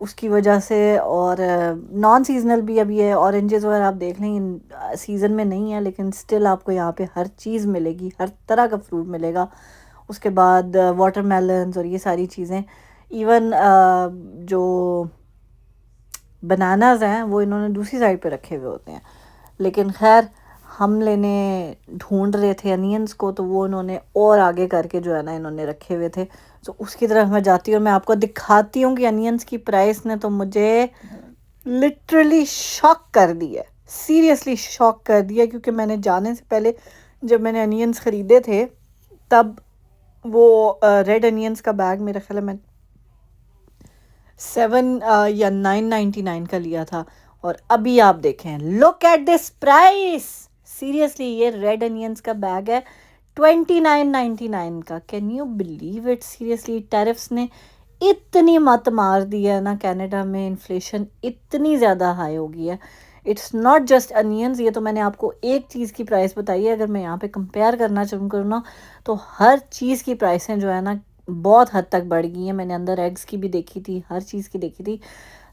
اس کی وجہ سے. اور نان سیزنل بھی ابھی ہے. اورنجز وغیرہ آپ دیکھ لیں سیزن میں نہیں ہے لیکن اسٹل آپ کو یہاں پہ ہر چیز ملے گی, ہر طرح کا فروٹ ملے گا. اس کے بعد واٹر میلنز اور یہ ساری چیزیں. ایون جو بناناز ہیں وہ انہوں نے دوسری سائڈ پہ رکھے ہوئے ہوتے ہیں. لیکن خیر ہم لینے ڈھونڈ رہے تھے انینس کو, تو وہ انہوں نے اور آگے کر کے جو ہے نا انہوں نے رکھے ہوئے تھے. تو اس کی طرف میں جاتی ہوں اور میں آپ کو دکھاتی ہوں کہ انینس کی پرائس نے تو مجھے لٹرلی شاک کر دیا, سیریسلی شاک کر دیا. کیونکہ میں نے جانے سے پہلے جب میں نے انینس خریدے تھے تب وہ ریڈ انینس کا بیگ میرا خیال ہے میں 7 یا 9.99 کا لیا تھا. اور ابھی آپ دیکھیں, look at this price. Seriously یہ ریڈ انینس کا بیگ ہے 29.99 کا. Can you believe it? Seriously tariffs نے اتنی مت مار دی ہے نا کینیڈا میں, انفلیشن اتنی زیادہ ہائی ہو گئی ہے. اٹس ناٹ جسٹ انینز, یہ تو میں نے آپ کو ایک چیز کی پرائس بتائی ہے. اگر میں یہاں پہ کمپیئر کرنا چاہوں کروں نا تو ہر چیز کی پرائسیں جو ہے نا بہت حد تک بڑھ گئی ہیں. میں نے اندر ایگز کی بھی دیکھی تھی, ہر چیز کی دیکھی تھی.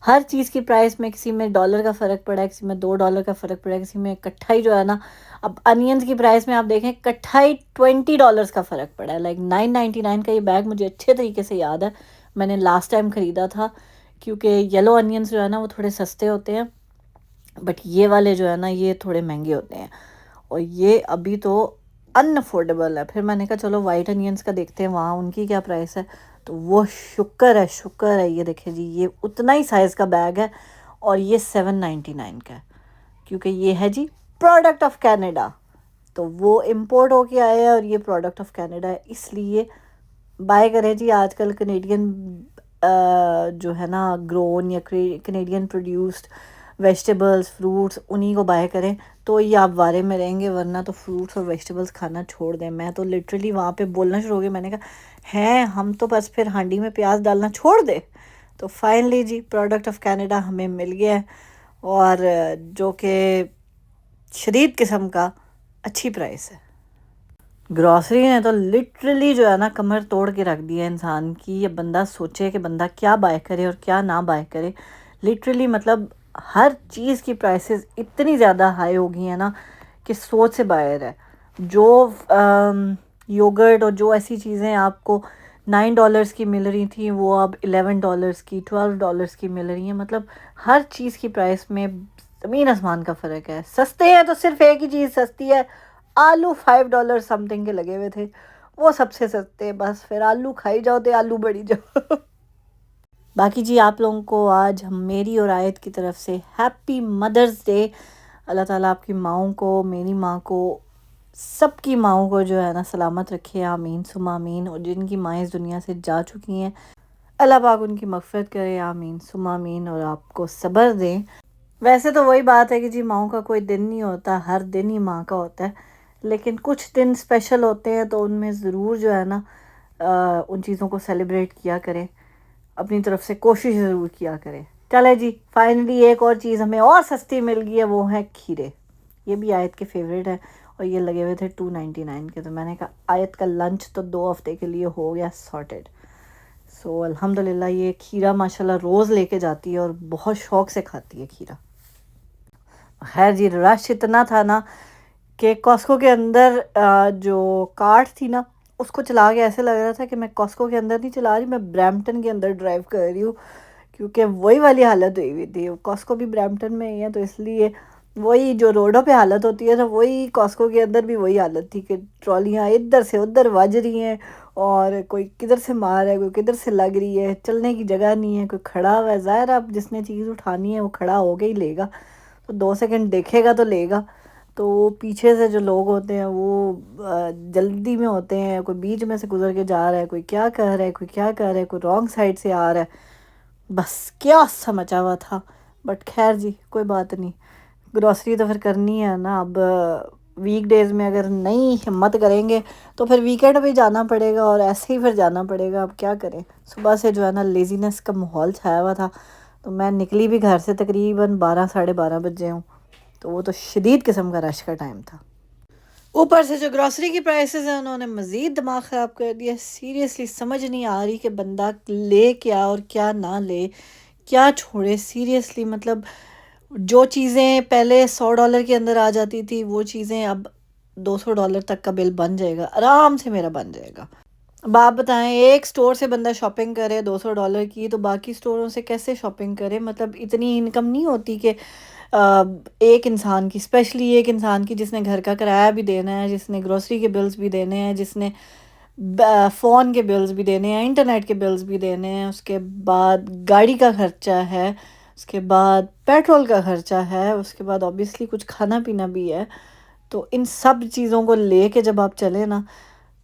ہر چیز کی پرائس میں کسی میں $1 کا فرق پڑا ہے, کسی میں $2 کا فرق پڑا ہے, کسی میں اکٹھا ہی جو ہے نا. اب انینز کی پرائس میں آپ دیکھیں اکٹھا ہی $20 کا فرق پڑا ہے. لائک 9.99 کا یہ بیگ مجھے اچھے طریقے سے یاد ہے, میں نے لاسٹ ٹائم خریدا تھا. کیونکہ یلو انینز جو ہے نا وہ تھوڑے سستے ہوتے ہیں, بٹ یہ والے جو ہے نا یہ تھوڑے مہنگے ہوتے ہیں. اور یہ ابھی تو ان افورڈیبل ہے. پھر میں نے کہا چلو وائٹ انینز کا دیکھتے ہیں وہاں ان کی کیا پرائس ہے. تو وہ شکر ہے یہ دیکھیں جی, یہ اتنا ہی سائز کا بیگ ہے اور یہ 7.99 کا ہے. کیونکہ یہ ہے جی پروڈکٹ آف کینیڈا, تو وہ امپورٹ ہو کے آیا ہے اور یہ پروڈکٹ آف کینیڈا ہے, اس لیے بائی کریں جی. آج کل کینیڈین جو ہے نا گرون یا کینیڈین پروڈیوسڈ ویجیٹیبلز فروٹس انہی کو بائی کریں تو یہ آپ وارے میں رہیں گے, ورنہ تو فروٹس اور ویجیٹیبلز کھانا چھوڑ دیں. میں تو لٹرلی وہاں پہ بولنا شروع ہو گئی, میں نے کہا ہیں ہم تو بس پھر ہانڈی میں پیاز ڈالنا چھوڑ دیں. تو فائنلی جی پروڈکٹ آف کینیڈا ہمیں مل گیا ہے, اور جو کہ شدید قسم کا اچھی پرائس ہے. گروسری نے تو لٹرلی جو ہے نا کمر توڑ کے رکھ دیا انسان کی. یہ بندہ سوچے کہ بندہ کیا بائی کرے اور کیا نہ بائی کرے. لٹرلی مطلب ہر چیز کی پرائسز اتنی زیادہ ہائی ہو گئی ہیں نا کہ سوچ سے باہر ہے. جو یوگرٹ اور جو ایسی چیزیں آپ کو $9 کی مل رہی تھیں وہ اب $11 کی, $12 کی مل رہی ہیں. مطلب ہر چیز کی پرائس میں زمین آسمان کا فرق ہے. سستے ہیں تو صرف ایک ہی چیز سستی ہے, آلو $5 سم تھنگ کے لگے ہوئے تھے, وہ سب سے سستے. بس پھر آلو کھائی جاؤ تو آلو بڑی جاؤ. باقی جی آپ لوگوں کو آج میری اور آیت کی طرف سے ہیپی مدرز ڈے. اللہ تعالیٰ آپ کی ماؤں کو, میری ماں کو, سب کی ماؤں کو جو ہے نا سلامت رکھے, آمین ثم آمین. اور جن کی مائیں اس دنیا سے جا چکی ہیں اللہ پاک ان کی مغفرت کرے, آمین ثم آمین, اور آپ کو صبر دیں. ویسے تو وہی بات ہے کہ جی ماؤں کا کوئی دن نہیں ہوتا, ہر دن ہی ماں کا ہوتا ہے. لیکن کچھ دن اسپیشل ہوتے ہیں تو ان میں ضرور جو ہے نا ان چیزوں کو سیلیبریٹ کیا کریں, اپنی طرف سے کوشش ضرور کیا کریں. چلے جی فائنلی ایک اور چیز ہمیں اور سستی مل گئی ہے, وہ ہے کھیرے. یہ بھی آیت کے فیوریٹ ہے اور یہ لگے ہوئے تھے 2.99 کے. تو میں نے کہا آیت کا لنچ تو 2 ہفتے کے لیے ہو گیا سارٹیڈ. سو الحمدللہ یہ کھیرا ماشاءاللہ روز لے کے جاتی ہے اور بہت شوق سے کھاتی ہے کھیرا. خیر جی رش اتنا تھا نا کہ کاسکو کے اندر جو کارٹ تھی نا اس کو چلا کے ایسے لگ رہا تھا کہ میں کاسکو کے اندر نہیں چلا رہی, میں برامپٹن کے اندر ڈرائیو کر رہی ہوں. کیونکہ وہی والی حالت ہوئی تھی. کاسکو بھی برامپٹن میں ہی ہے تو اس لیے وہی جو روڈوں پہ حالت ہوتی ہے نا وہی کاسکو کے اندر بھی وہی حالت تھی کہ ٹرالیاں ادھر سے ادھر وج رہی ہیں اور کوئی کدھر سے مار ہے, کوئی کدھر سے لگ رہی ہے, چلنے کی جگہ نہیں ہے, کوئی کھڑا ہوا ہے. ظاہر اب جس نے چیز اٹھانی ہے وہ کھڑا ہو کے ہی لے گا, تو 2 سیکنڈ دیکھے گا تو لے گا. تو وہ پیچھے سے جو لوگ ہوتے ہیں وہ جلدی میں ہوتے ہیں, کوئی بیچ میں سے گزر کے جا رہا ہے, کوئی کیا کر رہا ہے, کوئی کیا کر رہا ہے, کوئی رانگ سائڈ سے آ رہا ہے. بس کیا سمجھا ہوا تھا. بٹ خیر جی کوئی بات نہیں, گروسری تو پھر کرنی ہے نا. اب ویک ڈیز میں اگر نہیں ہمت کریں گے تو پھر ویکینڈ پہ جانا پڑے گا, اور ایسے ہی پھر جانا پڑے گا. اب کیا کریں, صبح سے جو ہے نا لیزینس کا ماحول چھایا ہوا تھا. تو میں نکلی بھی گھر سے تقریباً 12 ساڑھے 12 بجے ہوں, تو وہ تو شدید قسم کا رش کا ٹائم تھا. اوپر سے جو گروسری کی پرائسز ہیں انہوں نے مزید دماغ خراب کر دیا. سیریسلی سمجھ نہیں آ رہی کہ بندہ لے کیا اور کیا نہ لے. کیا چھوڑے سیریسلی. مطلب جو چیزیں پہلے $100 کے اندر آ جاتی تھی وہ چیزیں اب $200 تک کا بل بن جائے گا, آرام سے میرا بن جائے گا. اب آپ بتائیں ایک سٹور سے بندہ شاپنگ کرے $200 کی, تو باقی سٹوروں سے کیسے شاپنگ کرے؟ مطلب اتنی انکم نہیں ہوتی کہ ایک انسان کی, اسپیشلی ایک انسان کی جس نے گھر کا کرایہ بھی دینا ہے, جس نے گروسری کے بلز بھی دینے ہیں, جس نے فون کے بلز بھی دینے ہیں, انٹرنیٹ کے بلز بھی دینے ہیں, اس کے بعد گاڑی کا خرچہ ہے, اس کے بعد پیٹرول کا خرچہ ہے, اس کے بعد اوبیسلی کچھ کھانا پینا بھی ہے. تو ان سب چیزوں کو لے کے جب آپ چلیں نا,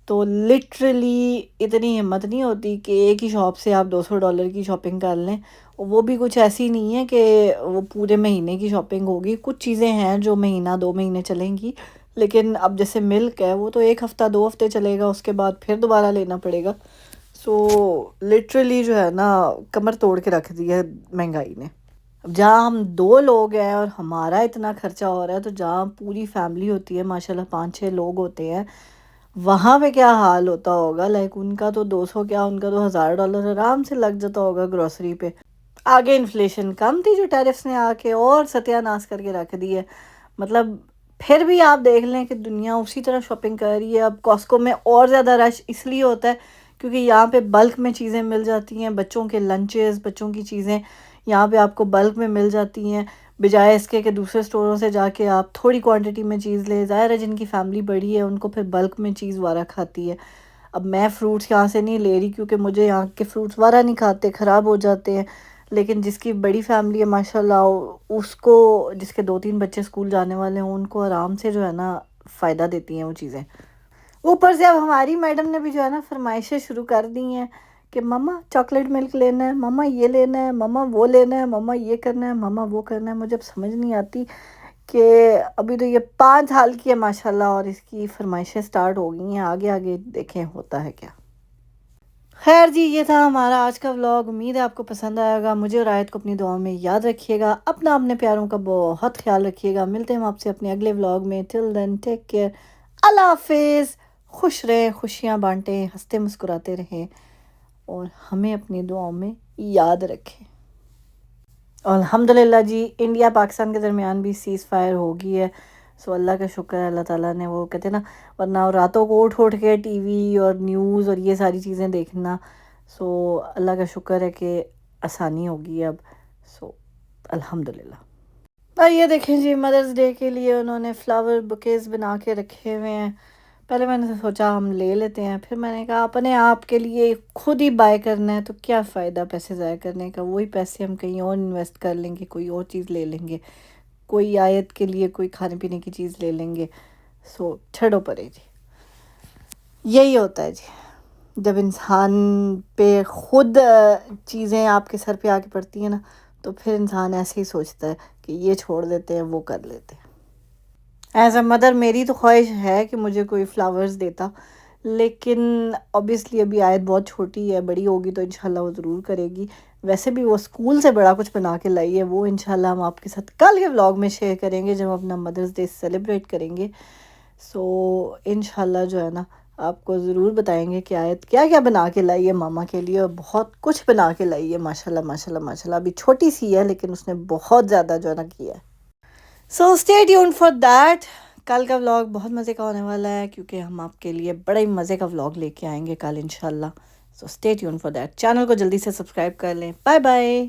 تو لٹرلی اتنی ہمت نہیں ہوتی کہ ایک ہی شاپ سے آپ $200 کی شاپنگ کر لیں. وہ بھی کچھ ایسی نہیں ہے کہ وہ پورے مہینے کی شاپنگ ہوگی. کچھ چیزیں ہیں جو مہینہ 2 مہینے چلیں گی, لیکن اب جیسے ملک ہے وہ تو 1 ہفتہ 2 ہفتے چلے گا, اس کے بعد پھر دوبارہ لینا پڑے گا. سو لٹرلی جو ہے نا کمر توڑ کے رکھ دی ہے مہنگائی نے. اب جہاں ہم 2 لوگ ہیں اور ہمارا اتنا خرچہ ہو رہا ہے, تو جہاں پوری فیملی ہوتی ہے ماشاءاللہ 5-6 لوگ ہوتے ہیں, وہاں پہ کیا حال ہوتا ہوگا. لائک ان کا تو 200 کیا, ان کا تو $1000 آرام سے لگ جاتا ہوگا گروسری پہ. آگے انفلیشن کم تھی جو ٹیرفس نے آ کے اور ستیہ ناش کر کے رکھ دی ہے. مطلب پھر بھی آپ دیکھ لیں کہ دنیا اسی طرح شاپنگ کر رہی ہے. اب کاسکو میں اور زیادہ رش اس لیے ہوتا ہے کیونکہ یہاں پہ بلک میں چیزیں مل جاتی ہیں, بچوں کے لنچز, بچوں کی چیزیں یہاں پہ آپ کو بلک میں مل جاتی ہیں, بجائے اس کے کہ دوسرے سٹوروں سے جا کے آپ تھوڑی کوانٹٹی میں چیز لیں. ظاہر ہے جن کی فیملی بڑی ہے ان کو پھر بلک میں چیز وارہ کھاتی ہے. اب میں فروٹس یہاں سے نہیں لے رہی کیونکہ مجھے یہاں کے فروٹس وارہ نہیں کھاتے, خراب ہو جاتے ہیں. لیکن جس کی بڑی فیملی ہے ماشاءاللہ, اس کو, جس کے 2-3 بچے اسکول جانے والے ہیں, ان کو آرام سے جو ہے نا فائدہ دیتی ہیں وہ چیزیں. اوپر سے اب ہماری میڈم نے بھی جو ہے نا فرمائشیں شروع کر دی ہیں کہ مما چاکلیٹ ملک لینا ہے, مما یہ لینا ہے, مما وہ لینا ہے, مما یہ کرنا ہے, مما وہ کرنا ہے. مجھے اب سمجھ نہیں آتی کہ ابھی تو یہ 5 سال کی ہے ماشاءاللہ اور اس کی فرمائشیں سٹارٹ ہو گئی ہیں. آگے آگے دیکھیں ہوتا ہے کیا. خیر جی, یہ تھا ہمارا آج کا ولاگ. امید ہے آپ کو پسند آئے گا. مجھے اور آیت کو اپنی دعاؤں میں یاد رکھیے گا. اپنے پیاروں کا بہت خیال رکھیے گا. ملتے ہیں ہم آپ سے اپنے اگلے ولاگ میں. ٹل دین ٹیک کیئر, اللہ حافظ. خوش رہیں, خوشیاں بانٹیں, ہنستے مسکراتے رہیں اور ہمیں اپنی دعاؤں میں یاد رکھیں. الحمدللہ جی, انڈیا پاکستان کے درمیان بھی سیز فائر ہو گئی ہے. سو اللہ کا شکر ہے, اللہ تعالیٰ نے, وہ کہتے ہیں نا, ورنہ راتوں کو اٹھ کے ٹی وی اور نیوز اور یہ ساری چیزیں دیکھنا. سو اللہ کا شکر ہے کہ آسانی ہوگی اب. سو الحمدللہ. یہ دیکھیں جی, مدرس ڈے کے لیے انہوں نے فلاور بکیز بنا کے رکھے ہوئے ہیں. پہلے میں نے سوچا ہم لے لیتے ہیں, پھر میں نے کہا اپنے آپ کے لیے خود ہی بائی کرنا ہے تو کیا فائدہ پیسے ضائع کرنے کا. وہی پیسے ہم کہیں اور انویسٹ کر لیں گے, کوئی اور چیز لے لیں گے, کوئی آیت کے لیے کوئی کھانے پینے کی چیز لے لیں گے. سو چھڑو پرے جی. یہی ہوتا ہے جی, جب انسان پہ خود چیزیں آپ کے سر پہ آ کے پڑتی ہیں نا, تو پھر انسان ایسے ہی سوچتا ہے کہ یہ چھوڑ دیتے ہیں, وہ کر لیتے ہیں. ایز اے مدر میری تو خواہش ہے کہ مجھے کوئی فلاورز دیتا, لیکن اوبیسلی ابھی آیت بہت چھوٹی ہے, بڑی ہوگی تو انشاءاللہ وہ ضرور کرے گی. ویسے بھی وہ اسکول سے بڑا کچھ بنا کے لائی ہے, وہ انشاءاللہ ہم آپ کے ساتھ کل کے ولاگ میں شیئر کریں گے جب ہم اپنا مدرس ڈے سیلیبریٹ کریں گے. سو انشاءاللہ جو ہے نا آپ کو ضرور بتائیں گے کہ آیت کیا کیا بنا کے لائی ہے ماما کے لیے, اور بہت کچھ بنا کے لائی ہے ماشاءاللہ ماشاءاللہ ماشاءاللہ. ابھی چھوٹی سی ہے لیکن اس نے بہت زیادہ جو ہے نا کیا ہے. سو اسٹے ٹیونڈ فار دیٹ. کل کا ولاگ بہت مزے کا ہونے والا ہے کیونکہ ہم آپ کے لیے بڑے ہی مزے کا ولاگ لے کے آئیں گے کل انشاءاللہ. So stay tuned for that. Channel کو جلدی سے سبسکرائب کر لیں. Bye bye.